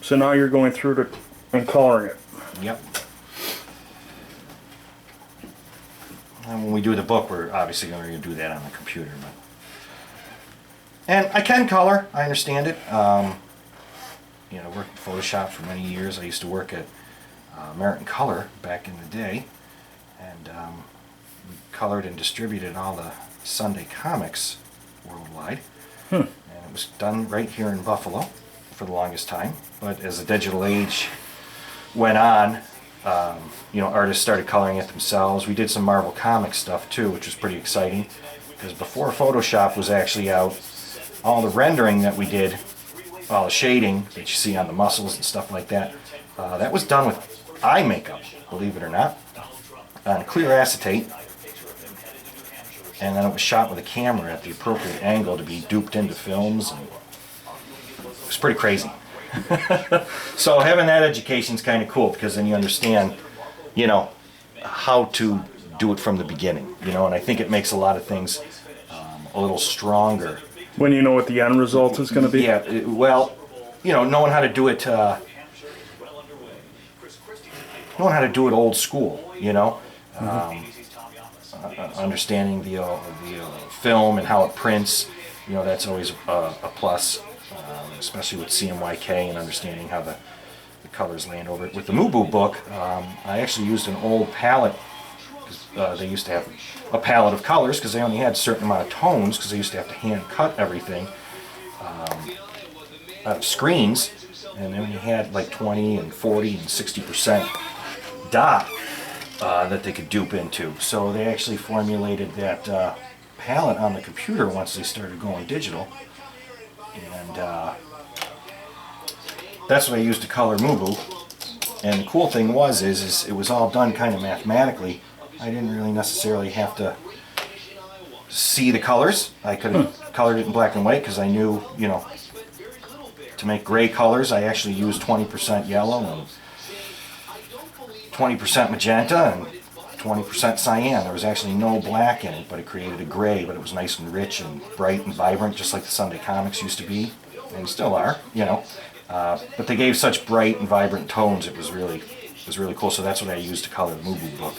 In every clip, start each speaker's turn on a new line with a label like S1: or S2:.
S1: So now you're going through and coloring it.
S2: Yep. And when we do the book, we're obviously going to do that on the computer. But... And I can color. I understand it. You know, I worked in Photoshop for many years. I used to work at American Color back in the day, and we colored and distributed all the Sunday comics worldwide. And it was done right here in Buffalo for the longest time. But as the digital age went on, you know, artists started coloring it themselves. We did some Marvel Comics stuff too, which was pretty exciting, because before Photoshop was actually out, all the rendering that we did, all the shading that you see on the muscles and stuff like that, that was done with eye makeup, believe it or not, on clear acetate, and then it was shot with a camera at the appropriate angle to be duped into films, and it was pretty crazy. So having that education is kind of cool, because then you understand, you know, how to do it from the beginning, you know, and I think it makes a lot of things a little stronger.
S1: When you know what the end result is going to be?
S2: Yeah, well, you know, knowing how to do it old school, you know, understanding the film and how it prints, you know, that's always a plus. Especially with CMYK and understanding how the colors land over it. With the Mubu book, I actually used an old palette. They used to have a palette of colors because they only had a certain amount of tones, because they used to have to hand cut everything out of screens, and they only had like 20 and 40 and 60% dot that they could dupe into. So they actually formulated that palette on the computer once they started going digital. And that's what I used to color Mubu. And the cool thing was it was all done kind of mathematically. I didn't really necessarily have to see the colors. I could have colored it in black and white, because I knew, you know, to make gray colors I actually used 20% yellow and 20% magenta and 20% cyan. There was actually no black in it, but it created a gray, but it was nice and rich and bright and vibrant, just like the Sunday comics used to be, and still are, you know. But they gave such bright and vibrant tones. It was really cool. So that's what I used to color the Mubu book,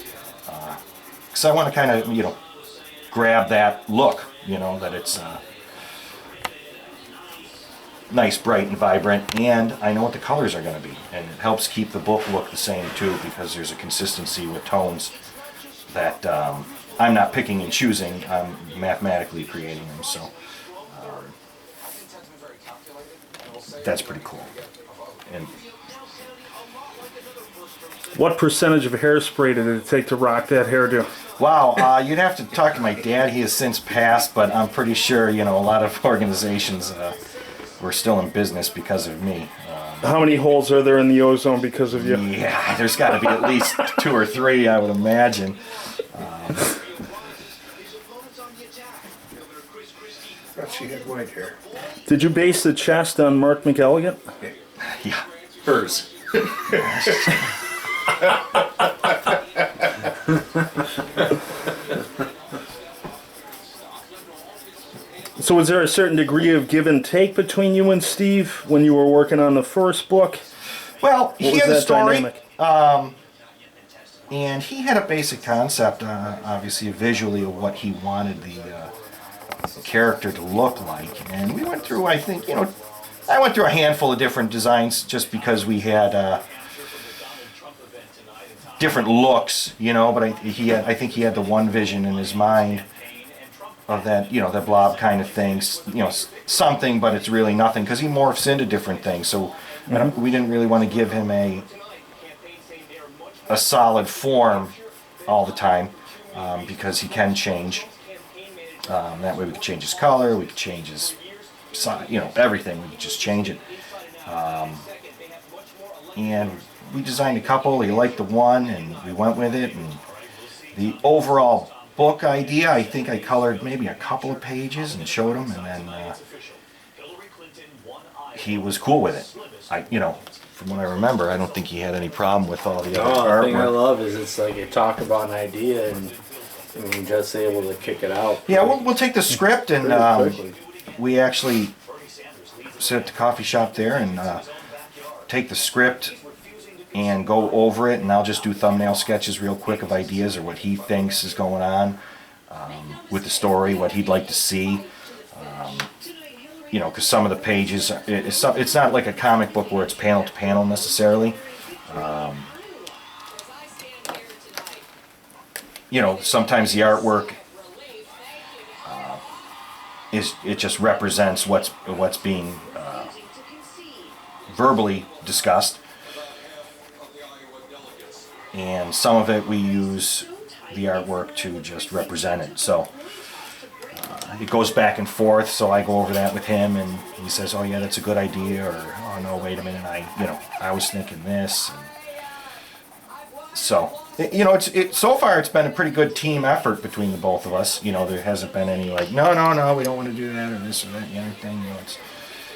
S2: because I want to kind of, you know, grab that look, you know, that it's nice, bright, and vibrant, and I know what the colors are going to be, and it helps keep the book look the same too, because there's a consistency with tones that I'm not picking and choosing. I'm mathematically creating them. So that's pretty cool. And
S1: what percentage of hairspray did it take to rock that hairdo?
S2: wow, you'd have to talk to my dad. He has since passed, but I'm pretty sure, you know, a lot of organizations were still in business because of me.
S1: How many holes are there in the ozone because of you?
S2: Yeah, there's got to be at least 2 or 3, I would imagine.
S3: Thought she had white hair.
S1: Did you base the chest on Mark McElligott?
S2: Yeah.
S3: Hers.
S1: So was there a certain degree of give and take between you and Steve when you were working on the first book?
S2: Well, he had a story,
S1: dynamic?
S2: and he had a basic concept, obviously visually, of what he wanted the character to look like. And we went through, I think, you know, I went through a handful of different designs just because we had different looks, you know, but I think he had the one vision in his mind of that, you know, the blob kind of things, you know, something, but it's really nothing, because he morphs into different things. So we didn't really want to give him a solid form all the time, because he can change. That way we could change his color, we could change his size, you know, everything. We could just change it. And we designed a couple. He liked the one, and we went with it. And the overall book idea, I think I colored maybe a couple of pages and showed him, and then he was cool with it. You know, from what I remember, I don't think he had any problem with all the other artwork.
S4: The thing I love is it's like you talk about an idea and you're just able to kick it out.
S2: Yeah, we'll take the script, and we actually sit at the coffee shop there, and take the script and go over it, and I'll just do thumbnail sketches real quick of ideas or what he thinks is going on with the story, what he'd like to see. You know, because some of the pages, it's not like a comic book where it's panel to panel necessarily. You know, sometimes the artwork it just represents what's being verbally discussed, and some of it we use the artwork to just represent it. So it goes back and forth. So I go over that with him, and he says, "Oh yeah, that's a good idea," or "Oh no, wait a minute, I was thinking this." And so you know, so far it's been a pretty good team effort between the both of us. You know, there hasn't been any like, no, we don't want to do that or this or that and the other thing. You know, it's.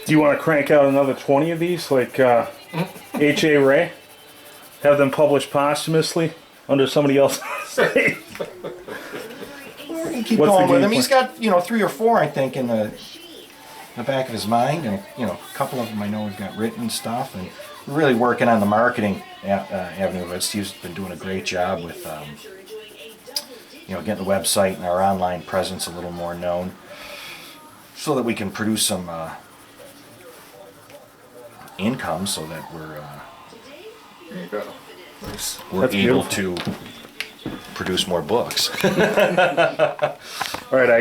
S1: Do you want to crank out another 20 of these, like H.A. Ray? Have them published posthumously under somebody else's name?
S2: Keep
S1: What's
S2: going
S1: the
S2: with
S1: game
S2: him. He's got 3 or 4, I think, in the back of his mind, and a couple of them I know we've got written stuff, and we're really working on the marketing avenue of it. Steve's been doing a great job with getting the website and our online presence a little more known, so that we can produce some income, so that we're
S3: There you go. Nice.
S1: That's
S2: able
S1: beautiful.
S2: to produce more books.
S1: All right, I got